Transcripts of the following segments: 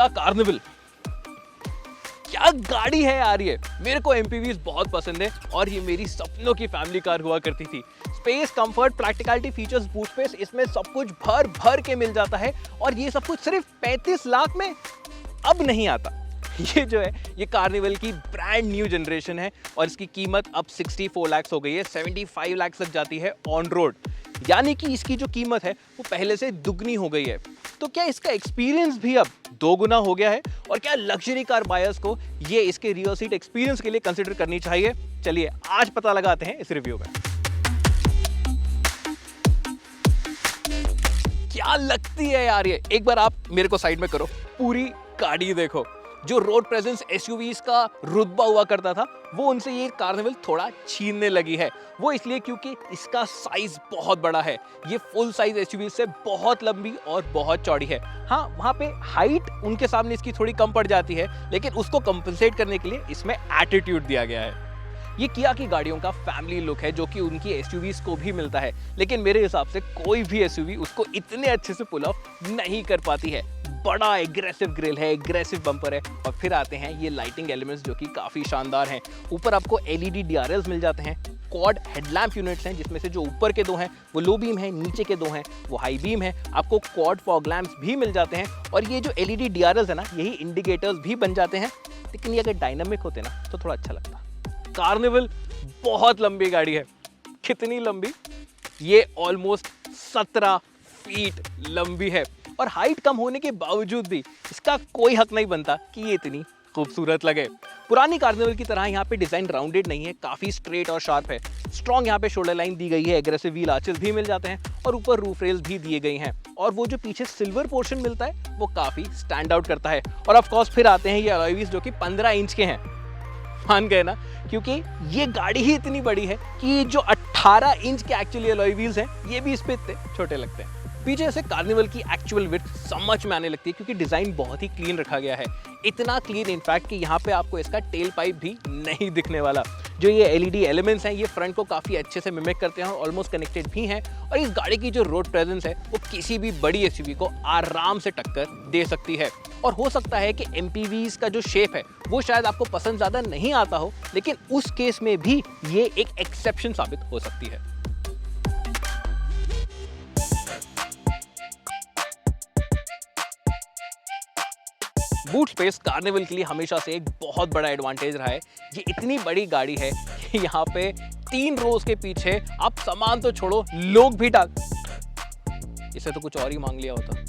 Kia Carnival. क्या गाड़ी है यार ये। मेरे को एमपीवीज बहुत पसंद है और ये मेरी सपनों की फैमिली कार हुआ करती थी। Space, comfort, practicality, features, boot space, इसमें सब कुछ भर भर के मिल जाता है और ये सब कुछ सिर्फ 35 लाख में अब नहीं आता। ये जो है ये कार्निवल की ब्रांड न्यू जनरेशन है और इसकी कीमत अब 64 लाख हो गई है, 75 लाख तक जाती है ऑन रोड। यानी कि इसकी जो कीमत है वो पहले से दुगनी हो गई है। तो क्या इसका एक्सपीरियंस भी अब 2 गुना हो गया है? और क्या लग्जरी कार बायर्स को ये इसके रियर सीट एक्सपीरियंस के लिए कंसिडर करनी चाहिए? चलिए आज पता लगाते हैं इस रिव्यू में। क्या लगती है यार ये। एक बार आप मेरे को साइड में करो, पूरी गाड़ी देखो। जो रोड प्रेजेंस एसयूवीज का रुतबा हुआ करता था वो उनसे ये कार्निवल थोड़ा छीनने लगी है। वो इसलिए क्योंकि इसका साइज बहुत बड़ा है। ये फुल साइज एसयूवी से बहुत लंबी और बहुत चौड़ी है। हाँ, वहाँ पे हाइट उनके सामने इसकी थोड़ी कम पड़ जाती है, लेकिन उसको कंपनसेट करने के लिए इसमें एटीट्यूड दिया गया है। ये किया की गाड़ियों का फैमिली लुक है जो कि उनकी एसयूवीज को भी मिलता है, लेकिन मेरे हिसाब से कोई भी एसयूवी उसको इतने अच्छे से पुल ऑफ नहीं कर पाती है। बड़ा एग्रेसिव ग्रिल है, एग्रेसिव बम्पर है और फिर आते हैं ये लाइटिंग एलिमेंट्स जो कि काफ़ी शानदार हैं। ऊपर आपको एलईडी डीआरएल्स मिल जाते हैं, क्वाड हेडलैम्प यूनिट्स हैं जिसमें से जो ऊपर के 2 हैं वो लो बीम है, नीचे के 2 हैं वो हाई बीम है। आपको क्वाड फॉग लैम्प्स भी मिल जाते हैं और ये जो एलईडी डीआरएल्स है ना, यही इंडिकेटर्स भी बन जाते हैं। लेकिन ये अगर डायनामिक होते ना तो थोड़ा अच्छा लगता। कार्निवल बहुत लंबी गाड़ी है। कितनी लंबी? ये ऑलमोस्ट 17 फीट लंबी है और हाइट कम होने के बावजूद भी इसका कोई हक नहीं बनता कि ये इतनी खूबसूरत लगे। पुरानी कार्निवल की तरह यहाँ पे डिजाइन राउंडेड नहीं है, काफी स्ट्रेट और शार्प है। स्ट्रॉन्ग यहाँ पे शोल्डर लाइन दी गई है, एग्रेसिव व्हील आर्चेस भी मिल जाते हैं और ऊपर रूफ रेल्स भी दिए गए हैं। और वो जो पीछे सिल्वर पोर्शन मिलता है वो काफी स्टैंड आउट करता है। और ऑफ कोर्स फिर आते हैं ये अलॉय व्हील्स जो कि 15 इंच के हैं। मान गए ना, क्योंकि ये गाड़ी ही इतनी बड़ी है कि जो 18 इंच के एक्चुअली अलॉय व्हील्स हैं ये भी इस पे इतने छोटे लगते हैं। पीछे से कार्निवल की एक्चुअल विड्थ समझ में आने लगती है क्योंकि डिजाइन बहुत ही क्लीन रखा गया है। इतना क्लीन इनफैक्ट कि यहाँ पे आपको इसका टेल पाइप भी नहीं दिखने वाला। जो ये एलईडी एलिमेंट्स हैं ये फ्रंट को काफ़ी अच्छे से मिमिक करते हैं और ऑलमोस्ट कनेक्टेड भी हैं। और इस गाड़ी की जो रोड प्रेजेंस है वो किसी भी बड़ी एसयूवी को आराम से टक्कर दे सकती है। और हो सकता है कि एमपीवीज का जो शेप है वो शायद आपको पसंद ज़्यादा नहीं आता हो, लेकिन उस केस में भी ये एक एक्सेप्शन साबित हो सकती है। बूट स्पेस कार्निवल के लिए हमेशा से एक बहुत बड़ा एडवांटेज रहा है। ये इतनी बड़ी गाड़ी है कि यहाँ पे 3 रोज के पीछे आप सामान तो छोड़ो, लोग भी डाल, इसे तो कुछ और ही मांग लिया होता।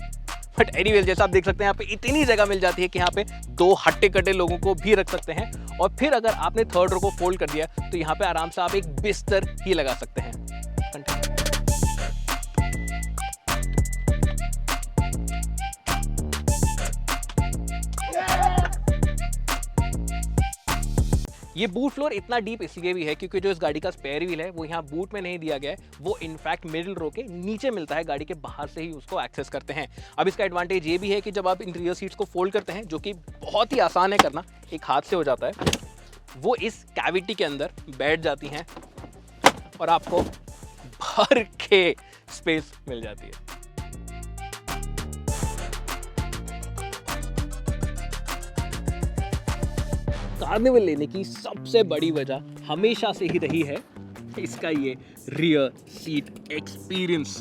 बट एनीवेज, जैसा आप देख सकते हैं यहाँ पे इतनी जगह मिल जाती है कि यहाँ पे 2 हट्टे कट्टे लोगों को भी रख सकते हैं। और फिर अगर आपने 3rd रो को फोल्ड कर दिया तो यहाँ पे आराम से आप एक बिस्तर ही लगा सकते हैं। ये बूट फ्लोर इतना डीप इसलिए भी है क्योंकि जो इस गाड़ी का स्पेयर व्हील है वो यहाँ बूट में नहीं दिया गया है, वो इनफैक्ट मिडिल रो के नीचे मिलता है। गाड़ी के बाहर से ही उसको एक्सेस करते हैं। अब इसका एडवांटेज ये भी है कि जब आप इन रियर सीट्स को फोल्ड करते हैं, जो कि बहुत ही आसान है करना, एक हाथ से हो जाता है, वो इस कैविटी के अंदर बैठ जाती हैं और आपको भर के स्पेस मिल जाती है। कार्निवल लेने की सबसे बड़ी वजह हमेशा से ही रही है इसका ये रियर सीट एक्सपीरियंस।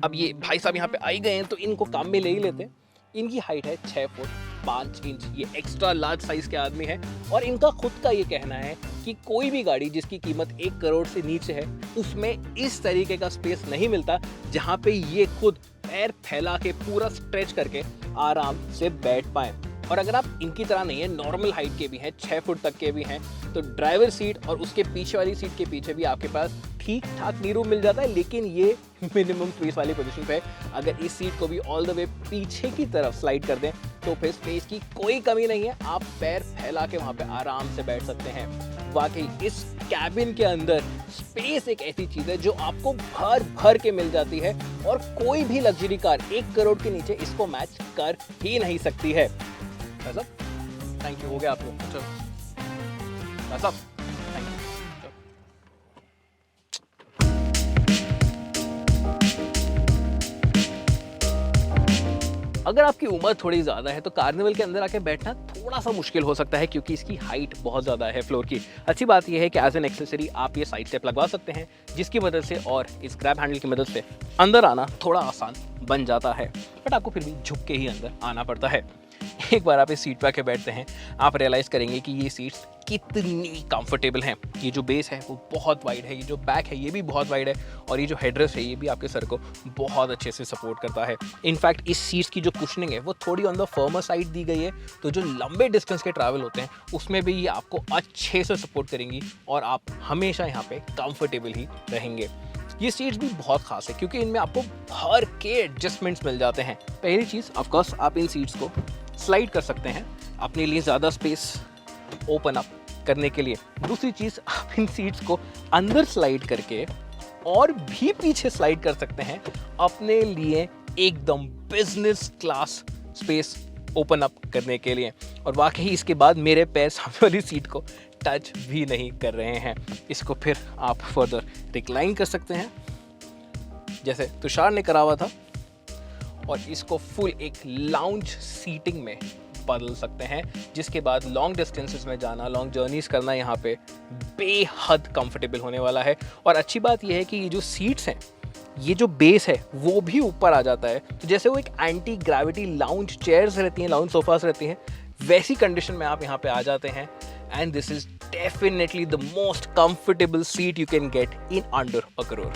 अब ये भाई साहब यहाँ पे आ ही गए हैं तो इनको काम में ले ही लेते हैं। इनकी हाइट है 6 फुट 5 इंच। ये एक्स्ट्रा लार्ज साइज के आदमी है और इनका खुद का ये कहना है कि कोई भी गाड़ी जिसकी कीमत 1 करोड़ से नीचे है उसमें इस तरीके का स्पेस नहीं मिलता जहाँ पे ये खुद पैर फैला के पूरा स्ट्रेच करके आराम से बैठ पाए। और अगर आप इनकी तरह नहीं है, नॉर्मल हाइट के भी हैं, 6 फुट तक के भी हैं, तो ड्राइवर सीट और उसके पीछे वाली सीट के पीछे भी आपके पास ठीक ठाक नी रूम मिल जाता है। लेकिन ये मिनिमम स्पेस वाली पोजीशन पे है। अगर इस सीट को भी ऑल द वे पीछे की तरफ स्लाइड कर दें तो फिर स्पेस की कोई कमी नहीं है। आप पैर फैला के वहाँ पे आराम से बैठ सकते हैं। वाकई इस कैबिन के अंदर स्पेस एक ऐसी चीज है जो आपको भर भर के मिल जाती है और कोई भी लग्जरी कार 1 करोड़ के नीचे इसको मैच कर ही नहीं सकती है। थैंक यू, हो गया आप लोग। चलो थैंक यू। अगर आपकी उम्र थोड़ी ज़्यादा है तो कार्निवल के अंदर आके बैठना थोड़ा सा मुश्किल हो सकता है क्योंकि इसकी हाइट बहुत ज़्यादा है फ्लोर की। अच्छी बात यह है कि एज एन एक्सेसरी आप ये साइड स्टेप लगवा सकते हैं जिसकी मदद से और इस ग्रैब हैंडल की मदद से अंदर आना थोड़ा आसान बन जाता है, बट आपको फिर भी झुक के ही अंदर आना पड़ता है। एक बार आप इस सीट पे आके बैठते हैं आप रियलाइज़ करेंगे कि ये सीट्स कितनी कंफर्टेबल हैं। ये जो बेस है वो बहुत वाइड है, ये जो बैक है ये भी बहुत वाइड है और ये जो हेडरेस्ट है ये भी आपके सर को बहुत अच्छे से सपोर्ट करता है। इनफैक्ट इस सीट्स की जो कुशनिंग है वो थोड़ी ऑन द फर्मर साइड दी गई है, तो जो लंबे डिस्टेंस के ट्रैवल होते हैं उसमें भी ये आपको अच्छे से सपोर्ट करेंगी और आप हमेशा यहाँ पे कंफर्टेबल ही रहेंगे। ये सीट्स भी बहुत खास है क्योंकि इनमें आपको भर के एडजस्टमेंट्स मिल जाते हैं। पहली चीज़ ऑफकोर्स आप इन सीट्स को स्लाइड कर सकते हैं अपने लिए ज़्यादा स्पेस ओपन अप करने के लिए। दूसरी चीज़ आप इन सीट्स को अंदर स्लाइड करके और भी पीछे स्लाइड कर सकते हैं अपने लिए एकदम business class space open up करने के लिए। और वाकई इसके बाद मेरे पैर सामने वाली सीट को टच भी नहीं कर रहे हैं। इसको फिर आप फर्दर रिक्लाइन कर सकते हैं जैसे तुषार ने करा हुआ था और इसको फुल एक लाउंज सीटिंग में बदल सकते हैं, जिसके बाद लॉन्ग डिस्टेंसेस में जाना, लॉन्ग जर्नीज करना यहाँ पे बेहद कंफर्टेबल होने वाला है। और अच्छी बात यह है कि ये जो सीट्स हैं, ये जो बेस है वो भी ऊपर आ जाता है, तो जैसे वो एक एंटी ग्रेविटी लाउंज चेयर्स रहती हैं, लाउंज सोफास रहती हैं, वैसी कंडीशन में आप यहाँ पे आ जाते हैं। And this is definitely the most comfortable seat you can get in under a crore.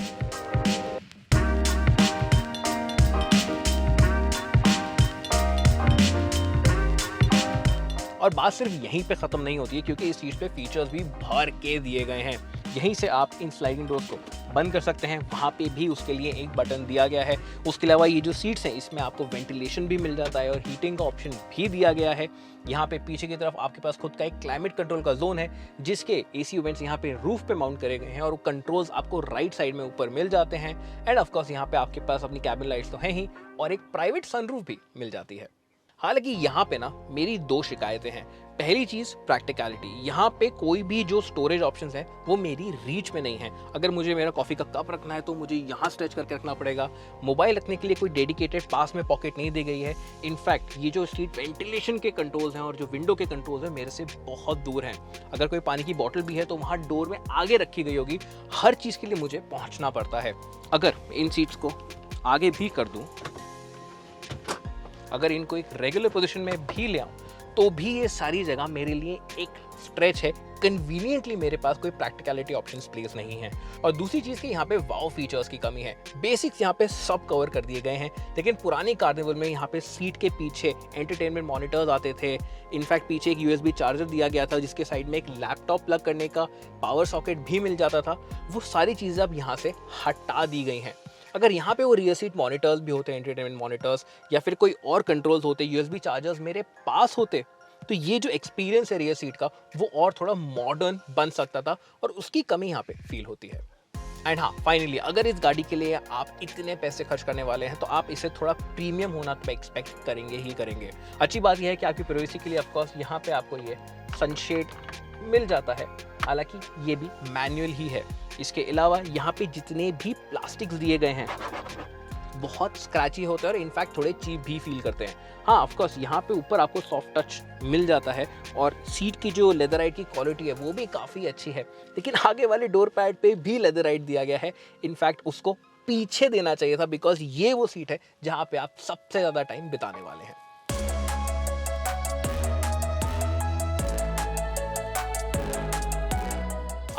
और बात सिर्फ यहीं पे ख़त्म नहीं होती है क्योंकि इस सीट पे फीचर्स भी भर के दिए गए हैं। यहीं से आप इन स्लाइडिंग डोर्स को बंद कर सकते हैं, वहाँ पे भी उसके लिए एक बटन दिया गया है। उसके अलावा ये जो सीट्स हैं इसमें आपको वेंटिलेशन भी मिल जाता है और हीटिंग का ऑप्शन भी दिया गया है। यहाँ पे पीछे की तरफ आपके पास खुद का एक क्लाइमेट कंट्रोल का जोन है जिसके एसी यूनिट्स यहाँ पे रूफ पे माउंट करे गए हैं और कंट्रोल्स आपको राइट साइड में ऊपर मिल जाते हैं। एंड ऑफकोर्स यहाँ पे आपके पास अपनी कैबिन लाइट्स तो हैं ही और एक प्राइवेट सनरूफ भी मिल जाती है। हालांकि यहाँ पे ना मेरी दो शिकायतें हैं। पहली चीज़ प्रैक्टिकलिटी, यहाँ पे कोई भी जो स्टोरेज ऑप्शंस है वो मेरी रीच में नहीं है। अगर मुझे मेरा कॉफ़ी का कप रखना है तो मुझे यहाँ स्ट्रेच करके रखना पड़ेगा। मोबाइल रखने के लिए कोई डेडिकेटेड पास में पॉकेट नहीं दी गई है। इनफैक्ट ये जो सीट वेंटिलेशन के कंट्रोल्स हैं और जो विंडो के कंट्रोल्स हैं मेरे से बहुत दूर हैं। अगर कोई पानी की बॉटल भी है तो वहाँ डोर में आगे रखी गई होगी। हर चीज़ के लिए मुझे पहुँचना पड़ता है। अगर इन सीट्स को आगे भी कर दूँ, अगर इनको एक रेगुलर पोजीशन में भी ले आऊँ तो भी ये सारी जगह मेरे लिए एक स्ट्रेच है। कन्वीनियंटली मेरे पास कोई प्रैक्टिकलिटी ऑप्शंस प्लेस नहीं है। और दूसरी चीज़ कि यहाँ पे वाव फीचर्स की कमी है। बेसिक्स यहाँ पे सब कवर कर दिए गए हैं, लेकिन पुरानी कार्निवल में यहाँ पे सीट के पीछे एंटरटेनमेंट मॉनिटर्स आते थे। इनफैक्ट पीछे एक USB चार्जर दिया गया था जिसके साइड में एक लैपटॉप प्लग करने का पावर सॉकेट भी मिल जाता था। वो सारी चीज़ें अब यहाँ से हटा दी गई हैं। अगर यहाँ पे वो रियर सीट मॉनिटर्स भी होते, एंटरटेनमेंट मॉनिटर्स या फिर कोई और कंट्रोल्स होते, USB चार्जर्स मेरे पास होते, तो ये जो एक्सपीरियंस है रियर सीट का वो और थोड़ा मॉडर्न बन सकता था और उसकी कमी यहाँ पे फील होती है। एंड हाँ, फाइनली अगर इस गाड़ी के लिए आप इतने पैसे खर्च करने वाले हैं तो आप इसे थोड़ा प्रीमियम होना तो एक्सपेक्ट करेंगे ही करेंगे। अच्छी बात यह है कि आपकी प्राइवेसी के लिए ऑफकोर्स यहाँ पे आपको ये सनशेड मिल जाता है, हालांकि ये भी मैनुअल ही है। इसके अलावा यहाँ पे जितने भी प्लास्टिक्स दिए गए हैं बहुत स्क्रैची होते हैं और इनफैक्ट थोड़े चीप भी फील करते हैं। हाँ ऑफकोर्स यहाँ पे ऊपर आपको सॉफ्ट टच मिल जाता है और सीट की जो लेदराइट की क्वालिटी है वो भी काफ़ी अच्छी है, लेकिन आगे वाले डोर पैड पे भी लेदराइट दिया गया है। इनफैक्ट उसको पीछे देना चाहिए था बिकॉज ये वो सीट है जहाँ पे आप सबसे ज़्यादा टाइम बिताने वाले हैं।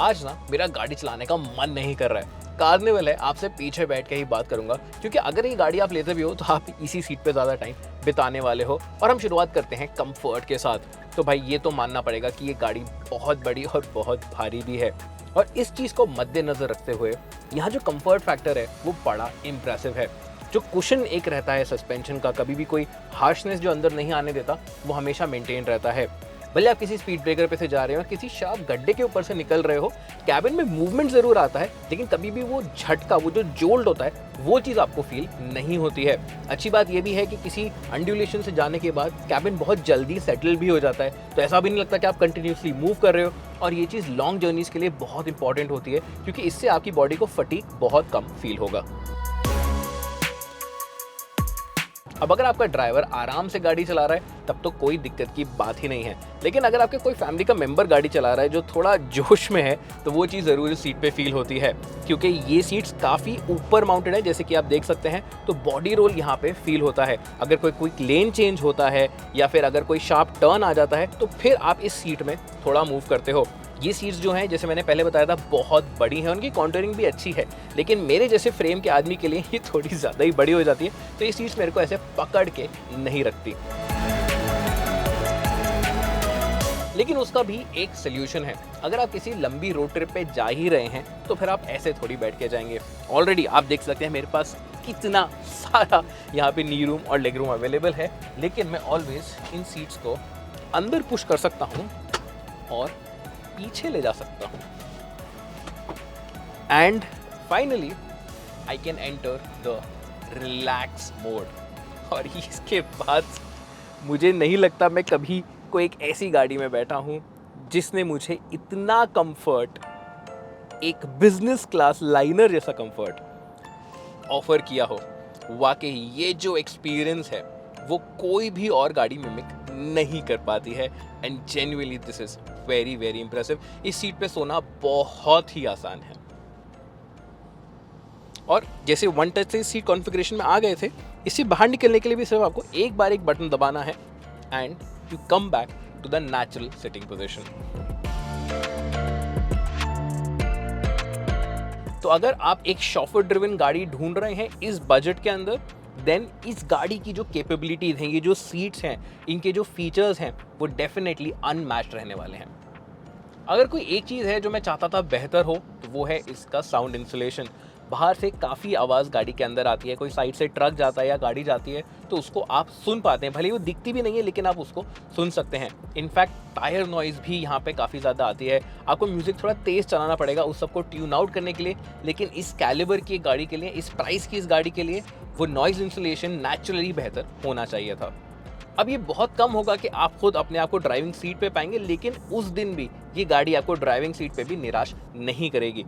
आज ना मेरा गाड़ी चलाने का मन नहीं कर रहा है। कार्निवल है, आपसे पीछे बैठ के ही बात करूंगा क्योंकि अगर ये गाड़ी आप लेते भी हो तो आप इसी सीट पे ज़्यादा टाइम बिताने वाले हो। और हम शुरुआत करते हैं कंफर्ट के साथ। तो भाई ये तो मानना पड़ेगा कि ये गाड़ी बहुत बड़ी और बहुत भारी भी है और इस चीज़ को मद्देनज़र रखते हुए यहाँ जो कंफर्ट फैक्टर है वो बड़ा इम्प्रेसिव है। जो कुशन एक रहता है सस्पेंशन का, कभी भी कोई हार्शनेस जो अंदर नहीं आने देता, वो हमेशा मेंटेन रहता है। भले आप किसी स्पीड ब्रेकर पे से जा रहे हो, किसी शार्प गड्ढे के ऊपर से निकल रहे हो, कैबिन में मूवमेंट जरूर आता है लेकिन कभी भी वो झटका, वो जो जोल्ट होता है वो चीज़ आपको फील नहीं होती है। अच्छी बात ये भी है कि किसी अंड्यूलेशन से जाने के बाद कैबिन बहुत जल्दी सेटल भी हो जाता है, तो ऐसा भी नहीं लगता कि आप कंटिन्यूसली मूव कर रहे हो। और ये चीज़ लॉन्ग जर्नीज़ के लिए बहुत इंपॉर्टेंट होती है क्योंकि इससे आपकी बॉडी को फटीग बहुत कम फील होगा। अब अगर आपका ड्राइवर आराम से गाड़ी चला रहा है तब तो कोई दिक्कत की बात ही नहीं है, लेकिन अगर आपके कोई फैमिली का मेंबर गाड़ी चला रहा है जो थोड़ा जोश में है तो वो चीज़ ज़रूर इस सीट पे फील होती है, क्योंकि ये सीट्स काफ़ी ऊपर माउंटेड है जैसे कि आप देख सकते हैं। तो बॉडी रोल यहाँ पे फील होता है। अगर कोई क्विक लेन चेंज होता है या फिर अगर कोई शार्प टर्न आ जाता है तो फिर आप इस सीट में थोड़ा मूव करते हो। ये सीट्स जो हैं जैसे मैंने पहले बताया था बहुत बड़ी हैं, उनकी कॉन्टूरिंग भी अच्छी है, लेकिन मेरे जैसे फ्रेम के आदमी के लिए ये थोड़ी ज़्यादा ही बड़ी हो जाती है, तो ये सीट्स मेरे को ऐसे पकड़ के नहीं रखती। लेकिन उसका भी एक सोल्यूशन है। अगर आप किसी लंबी रोड ट्रिप पे जा ही रहे हैं तो फिर आप ऐसे थोड़ी बैठ के जाएंगे। ऑलरेडी आप देख सकते हैं मेरे पास कितना सारा यहाँ पे नी रूम और लेग रूम अवेलेबल है, लेकिन मैं ऑलवेज इन सीट्स को अंदर पुश कर सकता हूँ और पीछे ले जा सकता हूँ। And finally I can enter the relax mode. और इसके बाद मुझे नहीं लगता मैं कभी कोई एक ऐसी गाड़ी में बैठा हूँ जिसने मुझे इतना कंफर्ट, एक बिजनेस क्लास लाइनर जैसा कंफर्ट ऑफर किया हो। वाकई ये जो एक्सपीरियंस है वो कोई भी और गाड़ी मिमिक नहीं कर पाती है। And genuinely this is very very impressive. इस सीट पे सोना बहुत ही आसान है। और जैसे वन टच से सीट कॉन्फ़िगरेशन में आ गए थे, इससे बाहर निकलने के लिए भी सिर्फ आपको एक बार एक बटन दबाना है and you come back to the natural sitting position. तो अगर आप एक शॉफर ड्रिवन गाड़ी ढूंढ रहे हैं इस बजट के अंदर, देन इस गाड़ी की जो कैपेबिलिटीज हैं, ये जो सीट्स हैं, इनके जो फीचर्स हैं वो डेफिनेटली अनमैच्ड रहने वाले हैं। अगर कोई एक चीज़ है जो मैं चाहता था बेहतर हो तो वो है इसका साउंड इंसुलेशन। बाहर से काफ़ी आवाज़ गाड़ी के अंदर आती है, कोई साइड से ट्रक जाता है या गाड़ी जाती है तो उसको आप सुन पाते हैं, भले वो दिखती भी नहीं है लेकिन आप उसको सुन सकते हैं। इनफैक्ट टायर नॉइज़ भी यहाँ पे काफ़ी ज़्यादा आती है। आपको म्यूज़िक थोड़ा तेज़ चलाना पड़ेगा उस सबको ट्यून आउट करने के लिए, लेकिन इस कैलिबर की गाड़ी के लिए, इस प्राइस की इस गाड़ी के लिए वो नॉइज़ इंसुलेशन नेचुरली बेहतर होना चाहिए था। अब ये बहुत कम होगा कि आप खुद अपने आप को ड्राइविंग सीट पे पाएंगे, लेकिन उस दिन भी ये गाड़ी आपको ड्राइविंग सीट पे भी निराश नहीं करेगी।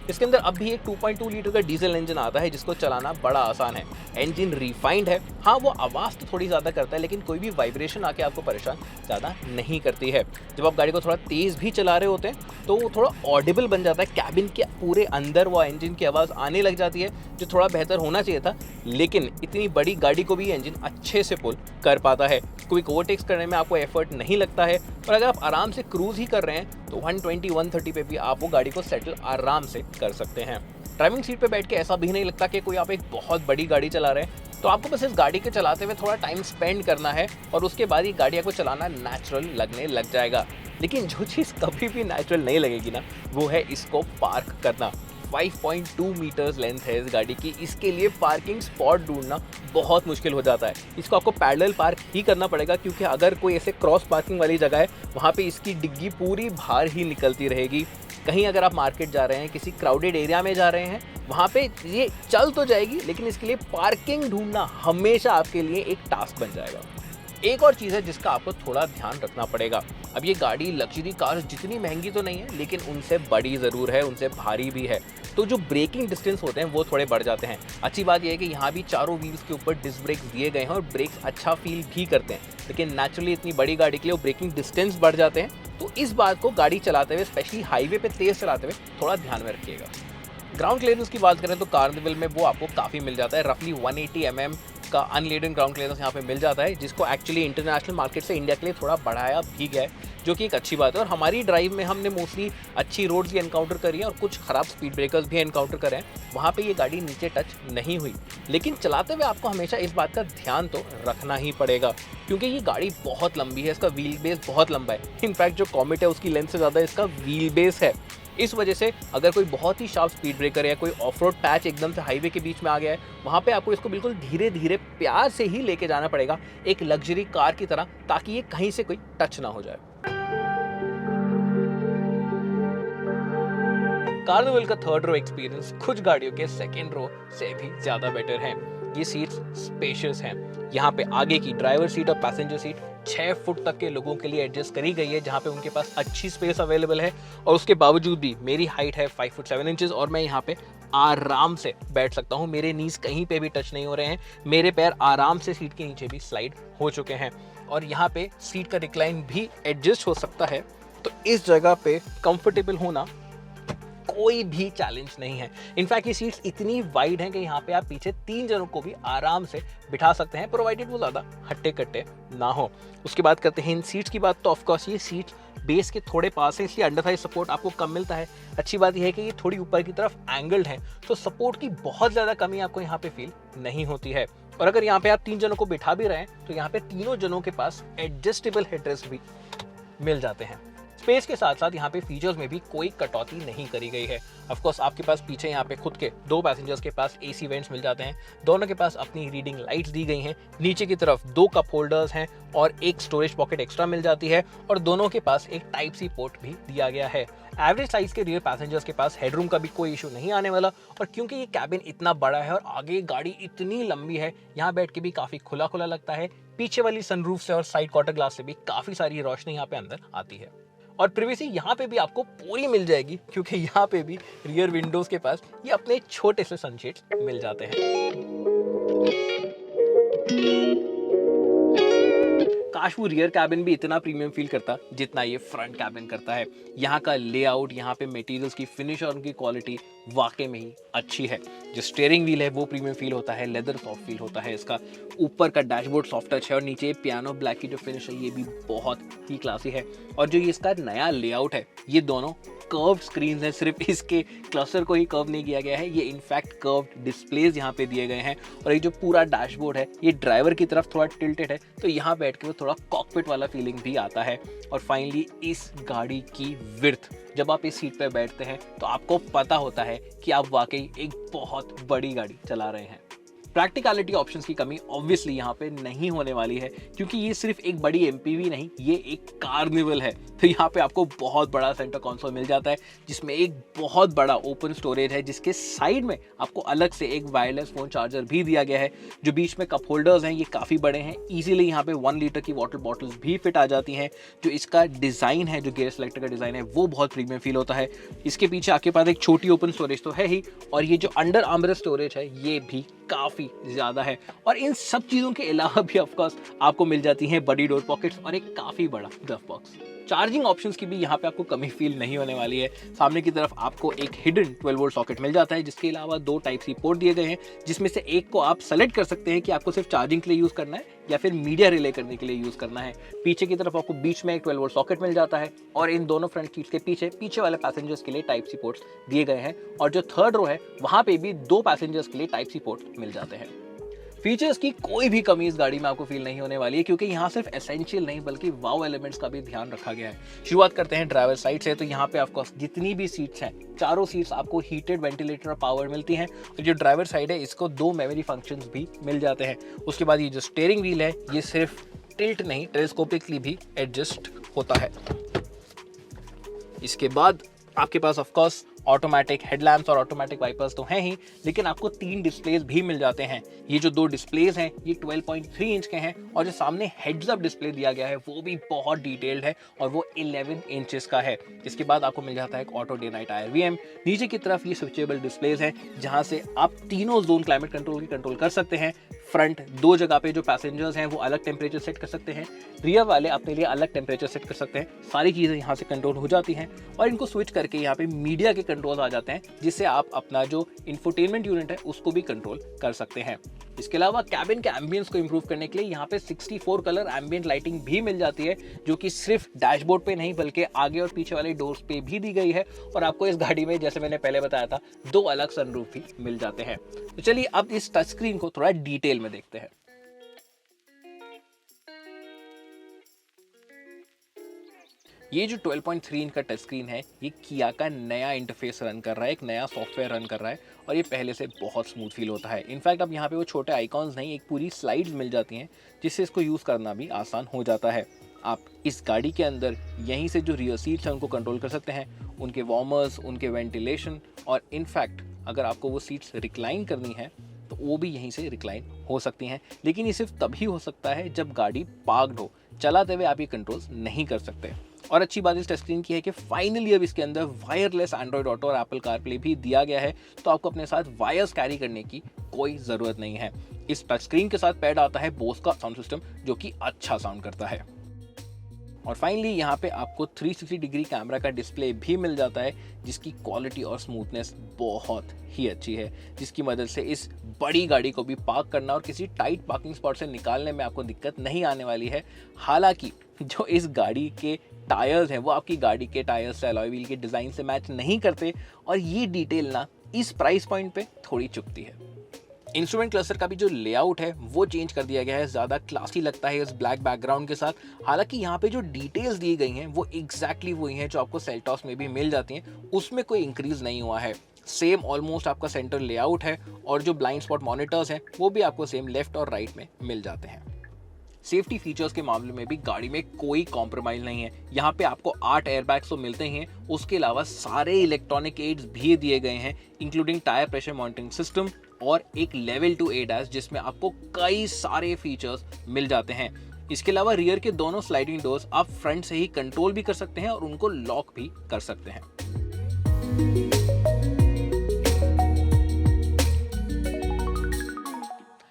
इसके अंदर अब भी एक 2.2 लीटर का डीजल इंजन आता है जिसको चलाना बड़ा आसान है। इंजन रिफाइंड है, हाँ वो आवाज़ तो थोड़ी ज़्यादा करता है लेकिन कोई भी वाइब्रेशन आके आपको परेशान ज़्यादा नहीं करती है। जब आप गाड़ी को थोड़ा तेज़ भी चला रहे होते हैं तो वो थोड़ा ऑडिबल बन जाता है, कैबिन के पूरे अंदर वो इंजन की आवाज़ आने लग जाती है, जो थोड़ा बेहतर होना चाहिए था। लेकिन इतनी बड़ी गाड़ी को भी इंजन अच्छे से पुल कर पाता है, क्विक ओवरटेक्स करने में आपको एफर्ट नहीं लगता है। और अगर आप आराम से क्रूज़ ही कर रहे हैं तो 120-130 पे भी आप वो गाड़ी को सेटल आराम से कर सकते हैं। ड्राइविंग सीट पे बैठ के ऐसा भी नहीं लगता कि कोई आप एक बहुत बड़ी गाड़ी चला रहे हैं। तो आपको बस इस गाड़ी के चलाते हुए थोड़ा टाइम स्पेंड करना है और उसके बाद ये गाड़ी आपको चलाना नेचुरल लगने लग जाएगा। लेकिन जो चीज़ कभी भी नेचुरल नहीं लगेगी ना, वो है इसको पार्क करना। 5.2 मीटर्स लेंथ है इस गाड़ी की, इसके लिए पार्किंग स्पॉट ढूंढना बहुत मुश्किल हो जाता है। इसको आपको पैरेलल पार्क ही करना पड़ेगा, क्योंकि अगर कोई ऐसे क्रॉस पार्किंग वाली जगह है वहाँ पे इसकी डिग्गी पूरी बाहर ही निकलती रहेगी। कहीं अगर आप मार्केट जा रहे हैं, किसी क्राउडेड एरिया में जा रहे हैं, वहाँ पे ये चल तो जाएगी लेकिन इसके लिए पार्किंग ढूंढना हमेशा आपके लिए एक टास्क बन जाएगा। एक और चीज़ है जिसका आपको थोड़ा ध्यान रखना पड़ेगा। अब ये गाड़ी लग्जरी कार जितनी महंगी तो नहीं है लेकिन उनसे बड़ी ज़रूर है, उनसे भारी भी है, तो जो ब्रेकिंग डिस्टेंस होते हैं वो थोड़े बढ़ जाते हैं। अच्छी बात यह है कि यहाँ भी चारों व्हील्स के ऊपर डिस्क ब्रेक्स दिए गए हैं और ब्रेक्स अच्छा फील भी करते हैं, लेकिन नेचुरली इतनी बड़ी गाड़ी के लिए वो ब्रेकिंग डिस्टेंस बढ़ जाते हैं। तो इस बात को गाड़ी चलाते हुए, स्पेशली हाईवे पे तेज़ चलाते हुए थोड़ा ध्यान में रखिएगा। ग्राउंड क्लियरेंस की बात करें तो कार्निवल में वो आपको काफ़ी मिल जाता है। रफली 180 mm का अनलेडन ग्राउंड क्लियरेंस यहाँ पे मिल जाता है, जिसको एक्चुअली इंटरनेशनल मार्केट से इंडिया के लिए थोड़ा बढ़ाया भी गया है, जो कि एक अच्छी बात है। और हमारी ड्राइव में हमने मोस्टली अच्छी रोड्स भी एनकाउंटर करी है और कुछ ख़राब स्पीड ब्रेकर्स भी एनकाउंटर करे हैं, वहाँ पे ये गाड़ी नीचे टच नहीं हुई। लेकिन चलाते हुए आपको हमेशा इस बात का ध्यान तो रखना ही पड़ेगा, क्योंकि ये गाड़ी बहुत लंबी है, इसका व्हील बेस बहुत लंबा है। इनफैक्ट जो कॉमेट है उसकी लेंथ से ज़्यादा इसका व्हील बेस है। इस वजह से अगर कोई बहुत ही शार्प स्पीड ब्रेकर या कोई ऑफ रोड पैच एकदम से हाईवे के बीच में आ गया है, वहाँ पे आपको इसको बिल्कुल धीरे धीरे प्यार से ही लेके जाना पड़ेगा, एक लग्जरी कार की तरह, ताकि ये कहीं से कोई टच ना हो जाए। कार्निवल का थर्ड रो एक्सपीरियंस कुछ गाड़ियों के सेकेंड रो से भी ज़्यादा बेटर है। ये सीट्स स्पेशियस हैं। यहाँ पे आगे की ड्राइवर सीट और पैसेंजर सीट 6 फुट तक के लोगों के लिए एडजस्ट करी गई है, जहाँ पे उनके पास अच्छी स्पेस अवेलेबल है। और उसके बावजूद भी मेरी हाइट है 5 फुट 7 इंचेस और मैं यहाँ पे आराम से बैठ सकता हूँ। मेरे नीज कहीं पे भी टच नहीं हो रहे हैं, मेरे पैर आराम से सीट के नीचे भी स्लाइड हो चुके हैं। और यहाँ पे सीट का रिक्लाइन भी एडजस्ट हो सकता है। तो इस जगह पे कंफर्टेबल होना कोई भी चैलेंज नहीं है। इनफैक्ट ये सीट्स इतनी वाइड हैं कि यहाँ पे आप पीछे 3 जनों को भी आराम से बिठा सकते हैं, प्रोवाइडेड वो ज़्यादा हट्टे कट्टे ना हो। उसके बाद करते हैं इन सीट्स की बात। तो ऑफकोर्स ये सीट बेस के थोड़े पास है, इसलिए अंडर थाई सपोर्ट आपको कम मिलता है। अच्छी बात यह है कि ये थोड़ी ऊपर की तरफ एंगल्ड है, तो सपोर्ट की बहुत ज़्यादा कमी आपको यहाँ पे फील नहीं होती है। और अगर यहाँ पे आप 3 जनों को बिठा भी रहे हैं तो यहाँ पे तीनों जनों के पास एडजस्टेबल हेडरेस्ट भी मिल जाते हैं। स्पेस के साथ साथ यहाँ पे फीचर्स में भी कोई कटौती नहीं करी गई है। ऑफ कोर्स आपके पास पीछे यहाँ पे खुद के 2 पैसेंजर्स के पास एसी वेंट्स मिल जाते हैं, दोनों के पास अपनी रीडिंग लाइट्स दी गई हैं, नीचे की तरफ 2 कप होल्डर्स हैं और एक स्टोरेज पॉकेट एक्स्ट्रा मिल जाती है, और दोनों के पास एक टाइप सी पोर्ट भी दिया गया है। एवरेज साइज के रियर पैसेंजर्स के पास हेडरूम का भी कोई इशू नहीं आने वाला, और क्योंकि ये कैबिन इतना बड़ा है और आगे गाड़ी इतनी लंबी है, यहाँ बैठ के भी काफी खुला खुला लगता है। पीछे वाली सनरूफ से और साइड क्वार्टर ग्लास से भी काफी सारी रोशनी यहाँ पे अंदर आती है। और प्रिवेसी यहाँ पे भी आपको पूरी मिल जाएगी, क्योंकि यहाँ पे भी रियर विंडोज के पास ये अपने छोटे से सनशेड्स मिल जाते हैं। काश वो रियर कैबिन भी इतना प्रीमियम फील करता जितना ये फ्रंट कैबिन करता है। यहाँ का लेआउट, यहाँ पे मटेरियल्स की फिनिश और उनकी क्वालिटी वाकई में ही अच्छी है। जो स्टीयरिंग व्हील है वो प्रीमियम फील होता है, लेदर सॉफ्ट फील होता है इसका। ऊपर का डैशबोर्ड सॉफ्ट टच है और नीचे पियानो ब्लैक की जो फिनिश है ये भी बहुत ही क्लासी है। और जो ये इसका नया लेआउट है, ये दोनों कर्व स्क्रीन है, सिर्फ इसके क्लस्टर को ही कर्व नहीं किया गया है, ये इनफैक्ट कर्व डिस्प्लेज यहाँ पे दिए गए हैं। और ये जो पूरा डैशबोर्ड है ये ड्राइवर की तरफ थोड़ा टिल्टेड है, तो यहाँ बैठ के वो थोड़ा कॉकपिट वाला फीलिंग भी आता है। और फाइनली इस गाड़ी की विड्थ, जब आप इस सीट पे बैठते हैं तो आपको पता होता है कि आप वाकई एक बहुत बड़ी गाड़ी चला रहे हैं। प्रैक्टिकलिटी ऑप्शंस की कमी ऑब्वियसली यहाँ पे नहीं होने वाली है, क्योंकि ये सिर्फ एक बड़ी एमपीवी नहीं, ये एक कार्निवल है। तो यहाँ पे आपको बहुत बड़ा सेंटर कंसोल मिल जाता है, जिसमें एक बहुत बड़ा ओपन स्टोरेज है, जिसके साइड में आपको अलग से एक वायरलेस फोन चार्जर भी दिया गया है। जो बीच में कप होल्डर्स हैं ये काफ़ी बड़े हैं, ईजिली यहाँ पे 1 लीटर की वाटर बॉटल्स भी फिट आ जाती हैं। जो इसका डिज़ाइन है, जो गेयर सेलेक्टर का डिज़ाइन है, वो बहुत प्रीमियम फील होता है। इसके पीछे आपके पास एक छोटी ओपन स्टोरेज तो है ही, और ये जो अंडर आर्मरेस्ट स्टोरेज है ये भी काफ़ी ज़्यादा है। और इन सब चीज़ों के अलावा भी ऑफकोर्स आपको मिल जाती हैं बड़ी डोर पॉकेट्स और एक काफ़ी बड़ा ग्लव बॉक्स। चार्जिंग ऑप्शंस की भी यहाँ पे आपको कमी फील नहीं होने वाली है। सामने की तरफ आपको एक हिडन 12 वोल्ट सॉकेट मिल जाता है, जिसके अलावा 2 टाइप सी पोर्ट दिए गए हैं, जिसमें से एक को आप सेलेक्ट कर सकते हैं कि आपको सिर्फ चार्जिंग के लिए यूज़ करना है या फिर मीडिया रिले करने के लिए यूज़ करना है। पीछे की तरफ आपको बीच में एक 12 वोल्ट सॉकेट मिल जाता है, और इन दोनों फ्रंट सीट्स के पीछे वाले पैसेंजर्स के लिए टाइप सी पोर्ट्स दिए गए हैं। और जो थर्ड रो है वहाँ पे भी 2 पैसेंजर्स के लिए टाइप सी पोर्ट मिल जाते हैं। फीचर्स की कोई भी कमी इस गाड़ी में आपको फील नहीं होने वाली है, क्योंकि यहाँ सिर्फ एसेंशियल नहीं बल्कि वाव एलिमेंट्स का भी ध्यान रखा गया है। शुरुआत करते हैं ड्राइवर साइड से। तो यहाँ पे आपको जितनी भी सीट्स हैं, चारों सीट्स आपको हीटेड वेंटिलेटर और पावर मिलती हैं। और जो ड्राइवर साइड है इसको 2 मेमोरी फंक्शंस भी मिल जाते हैं। उसके बाद ये जो स्टीयरिंग व्हील है ये सिर्फ टिल्ट नहीं, टेलीस्कोपिकली भी एडजस्ट होता है। इसके बाद आपके पास ऑफकोर्स ऑटोमेटिक हेडलैम्प्स और ऑटोमेटिक वाइपर्स तो हैं ही, लेकिन आपको 3 डिस्प्लेज भी मिल जाते हैं। ये जो 2 डिस्प्लेज हैं ये 12.3 इंच के हैं, और जो सामने हेड्स अप डिस्प्ले दिया गया है वो भी बहुत डिटेल्ड है और वो 11 इंचेस का है। इसके बाद आपको मिल जाता है एक ऑटो डे नाइट IRVM। नीचे की तरफ ये स्विचेबल डिस्प्लेज हैं, जहां से आप तीनों जोन क्लाइमेट कंट्रोल की कंट्रोल कर सकते हैं। फ्रंट 2 जगह पे जो पैसेंजर्स हैं वो अलग टेम्परेचर सेट कर सकते हैं, रियर वाले अपने लिए अलग टेम्परेचर सेट कर सकते हैं। सारी चीज़ें यहाँ से कंट्रोल हो जाती हैं, और इनको स्विच करके यहाँ पे मीडिया के कंट्रोल आ जाते हैं, जिससे आप अपना जो इंफोटेनमेंट यूनिट है उसको भी कंट्रोल कर सकते हैं। इसके अलावा कैबिन के एम्बियंस को इंप्रूव करने के लिए यहाँ पे 64 कलर एम्बियंट लाइटिंग भी मिल जाती है, जो कि सिर्फ डैशबोर्ड पे नहीं बल्कि आगे और पीछे वाले डोर्स पे भी दी गई है। और आपको इस गाड़ी में, जैसे मैंने पहले बताया था, 2 अलग सनरूफ भी मिल जाते हैं। तो चलिए अब इस टच स्क्रीन को थोड़ा डिटेल में देखते हैं। ये जो 12.3 इंच का टच स्क्रीन है ये किया का नया इंटरफेस रन कर रहा है, एक नया सॉफ्टवेयर रन कर रहा है, और ये पहले से बहुत स्मूथ फील होता है। इनफैक्ट अब यहाँ पे वो छोटे आइकॉन्स नहीं, एक पूरी स्लाइड्स मिल जाती हैं, जिससे इसको यूज़ करना भी आसान हो जाता है। आप इस गाड़ी के अंदर यहीं से जो रियर सीट्स हैं उनको कंट्रोल कर सकते हैं, उनके वार्मर्स, उनके वेंटिलेशन, और इनफैक्ट अगर आपको वो सीट्स रिक्लाइन करनी है तो वो भी यहीं से रिक्लाइन हो सकती हैं। लेकिन ये सिर्फ तभी हो सकता है जब गाड़ी पार्क्ड हो, चलाते हुए आप ये कंट्रोल्स नहीं कर सकते। और अच्छी बात इस टच स्क्रीन की है कि फाइनली अब इसके अंदर वायरलेस एंड्रॉइड ऑटो और एप्पल कारप्ले भी दिया गया है, तो आपको अपने साथ वायर्स कैरी करने की कोई ज़रूरत नहीं है। इस टच स्क्रीन के साथ पैड आता है बोस का साउंड सिस्टम, जो कि अच्छा साउंड करता है। और फाइनली यहाँ पे आपको 360 डिग्री कैमरा का डिस्प्ले भी मिल जाता है, जिसकी क्वालिटी और स्मूथनेस बहुत ही अच्छी है, जिसकी मदद से इस बड़ी गाड़ी को भी पार्क करना और किसी टाइट पार्किंग स्पॉट से निकालने में आपको दिक्कत नहीं आने वाली है। हालांकि जो इस गाड़ी के टायर्स हैं वो आपकी गाड़ी के टायर्स से, अलॉय व्हील के डिज़ाइन से मैच नहीं करते, और ये डिटेल ना इस प्राइस पॉइंट पे थोड़ी चुभती है। इंस्ट्रूमेंट क्लस्टर का भी जो लेआउट है वो चेंज कर दिया गया है, ज़्यादा क्लासी लगता है इस ब्लैक बैकग्राउंड के साथ। हालांकि यहाँ पे जो डिटेल्स दी गई हैं वो एग्जैक्टली वही हैं जो आपको सेल्टॉस में भी मिल जाती हैं, उसमें कोई इंक्रीज नहीं हुआ है। सेम ऑलमोस्ट आपका सेंटर लेआउट है, और जो ब्लाइंड स्पॉट मॉनिटर्स हैं वो भी आपको सेम लेफ्ट और राइट में मिल जाते हैं। सेफ्टी फीचर्स के मामले में भी गाड़ी में कोई कॉम्प्रोमाइज़ नहीं है। यहाँ पे आपको 8 एयरबैग्स तो मिलते हैं, उसके अलावा सारे इलेक्ट्रॉनिक एड्स भी दिए गए हैं, including tyre pressure monitoring system और एक लेवल 2 ADAS, जिसमें आपको कई सारे फीचर्स मिल जाते हैं। इसके अलावा रियर के दोनों स्लाइडिंग डोर्स आप फ्रंट से ही कंट्रोल भी कर सकते हैं और उनको लॉक भी कर सकते हैं।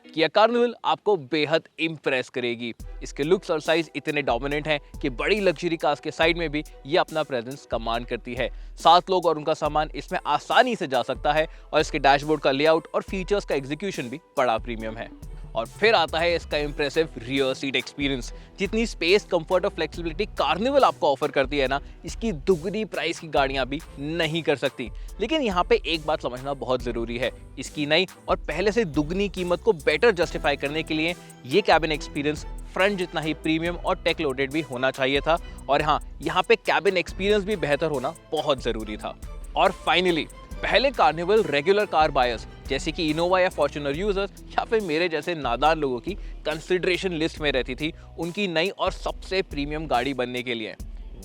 किया कार्निवल आपको बेहद इम्प्रेस करेगी। इसके लुक्स और साइज इतने डोमिनेंट हैं कि बड़ी लग्जरी कार्स के साइड में भी ये अपना प्रेजेंस कमांड करती है। 7 लोग और उनका सामान इसमें आसानी से जा सकता है, और इसके डैशबोर्ड का लेआउट और फीचर्स का एग्जीक्यूशन भी बड़ा प्रीमियम है। और फिर आता है इसका इंप्रेसिव रियर सीट एक्सपीरियंस। जितनी स्पेस, कंफर्ट और फ्लेक्सिबिलिटी कार्निवल आपको ऑफर करती है ना, इसकी दुगनी प्राइस की गाड़ियां भी नहीं कर सकती। लेकिन यहाँ पे एक बात समझना बहुत जरूरी है, इसकी नई और पहले से दुगनी कीमत को बेटर जस्टिफाई करने के लिए ये कैबिन एक्सपीरियंस फ्रंट जितना ही प्रीमियम और टेक लोडेड भी होना चाहिए था। और हाँ, यहाँ पे कैबिन एक्सपीरियंस भी बेहतर होना बहुत जरूरी था। और फाइनली पहले कार्निवल रेगुलर कार बायर्स जैसे कि इनोवा या फॉर्च्यूनर यूजर्स या फिर मेरे जैसे नादान लोगों की कंसिडरेशन लिस्ट में रहती थी उनकी नई और सबसे प्रीमियम गाड़ी बनने के लिए।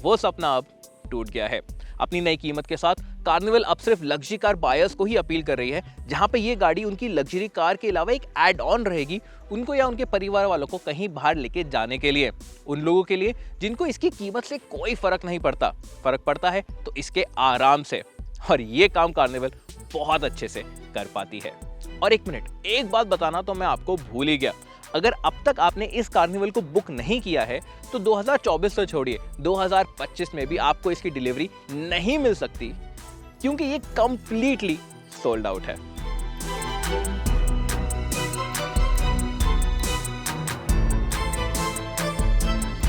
वो सपना अब टूट गया है। अपनी नई कीमत के साथ कार्निवल अब सिर्फ लग्जरी कार बायर्स को ही अपील कर रही है, जहां पे ये गाड़ी उनकी लग्जरी कार के अलावा एक ऐड ऑन रहेगी उनको या उनके परिवार वालों को कहीं बाहर लेके जाने के लिए। उन लोगों के लिए जिनको इसकी कीमत से कोई फर्क नहीं पड़ता, फर्क पड़ता है तो इसके आराम से। और ये काम कार्निवल बहुत अच्छे से कर पाती है। और एक मिनट, एक बात बताना तो मैं आपको भूल ही गया, अगर अब तक आपने इस कार्निवल को बुक नहीं किया है तो 2024 तो छोड़िए, 2025 में भी आपको इसकी डिलीवरी नहीं मिल सकती, क्योंकि ये कंप्लीटली सोल्ड आउट है।